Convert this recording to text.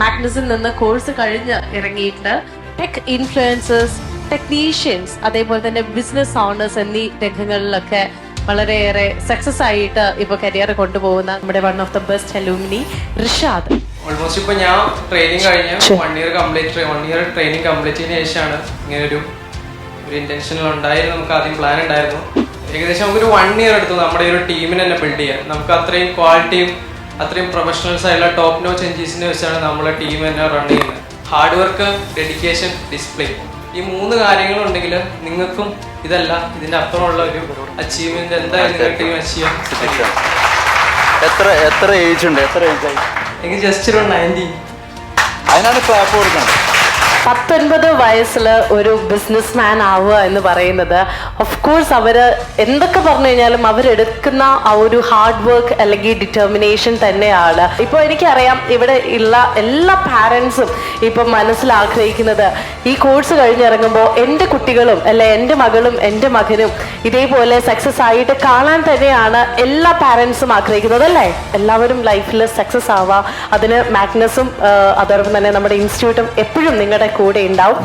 മാഗ്നസിൽ നിന്ന് കോഴ്സ് കഴിഞ്ഞ് ഇറങ്ങിയിട്ട് ടെക് ഇൻഫ്ലുവൻസേഴ്സ്, ടെക്നീഷ്യൻസ്, അതേപോലെ തന്നെ ബിസിനസ് ഓണേഴ്സ് എന്നീ രംഗങ്ങളിലൊക്കെ വളരെയേറെ സക്സസ് ആയിട്ട് ഇപ്പൊ കരിയർ കൊണ്ടുപോകുന്ന നമ്മുടെ one of the best അലൂമിനി Rishad. Almost ഇപ്പൊ ഞാൻ ട്രെയിനിങ് കഴിഞ്ഞ് 1 ഇയർ ട്രെയിനിങ് കംപ്ലീറ്റ് ചെയ്തതിനു ശേഷമാണ് ഇങ്ങനെ ഒരു ഇന്റൻഷൻ ഉണ്ടായിരുന്നു. നമുക്ക് ആദ്യം പ്ലാൻ ഉണ്ടായിരുന്നു. ഏകദേശം നമുക്കൊരു 1 ഇയർ എടുത്തു നമ്മുടെ ഒരു ടീമിനെ തന്നെ ബിൽഡ് ചെയ്യാൻ. നമുക്ക് അത്രയും ക്വാളിറ്റിയും അത്രയും പ്രൊഫഷണൽസ് ആയിട്ടുള്ള ടോപ്പ് നോച്ച് എൻജിനീയേഴ്സിനെ വെച്ചാണ് നമ്മളെ ടീം തന്നെ റൺ ചെയ്യുന്നത്. ഹാർഡ് വർക്ക്, ഡെഡിക്കേഷൻ, ഡിസിപ്ലിൻ, ഈ 3 കാര്യങ്ങളുണ്ടെങ്കിൽ നിങ്ങൾക്കും ഇതല്ല ഇതിന്റെ അപ്പുറമുള്ള ഒരു അച്ചീവ്മെന്റ് എന്തായാലും നിങ്ങൾക്ക് ടീം അച്ചീവ് ചെയ്യാം. എത്ര ഏജ് ഉണ്ട്? എനിക്ക് ജസ്റ്റ് ഒരു 90. അതിനാണ് ക്ലാപ്പ് കൊടുക്കുന്നത്. 19 വയസ്സിൽ ഒരു ബിസിനസ് മാൻ ആവുക എന്ന് പറയുന്നത് ഓഫ് കോഴ്സ് അവര് എന്തൊക്കെ പറഞ്ഞു കഴിഞ്ഞാലും അവരെടുക്കുന്ന ആ ഒരു ഹാർഡ് വർക്ക് അല്ലെങ്കിൽ ഡിറ്റർമിനേഷൻ തന്നെയാണ്. ഇപ്പോൾ എനിക്കറിയാം ഇവിടെ ഉള്ള എല്ലാ പാരൻസും ഇപ്പം മനസ്സിലാഗ്രഹിക്കുന്നത് ഈ കോഴ്സ് കഴിഞ്ഞിറങ്ങുമ്പോൾ എൻ്റെ കുട്ടികളും അല്ലെ എൻ്റെ മകളും എൻ്റെ മകനും ഇതേപോലെ സക്സസ് ആയിട്ട് കാണാൻ തന്നെയാണ് എല്ലാ പാരൻസും ആഗ്രഹിക്കുന്നത് അല്ലേ? എല്ലാവരും ലൈഫിൽ സക്സസ് ആവാം. അതിന് മാഗ്നസും അതോടൊപ്പം തന്നെ നമ്മുടെ ഇൻസ്റ്റിറ്റ്യൂട്ടും എപ്പോഴും നിങ്ങളുടെ കൂടെ ഉണ്ടാവും.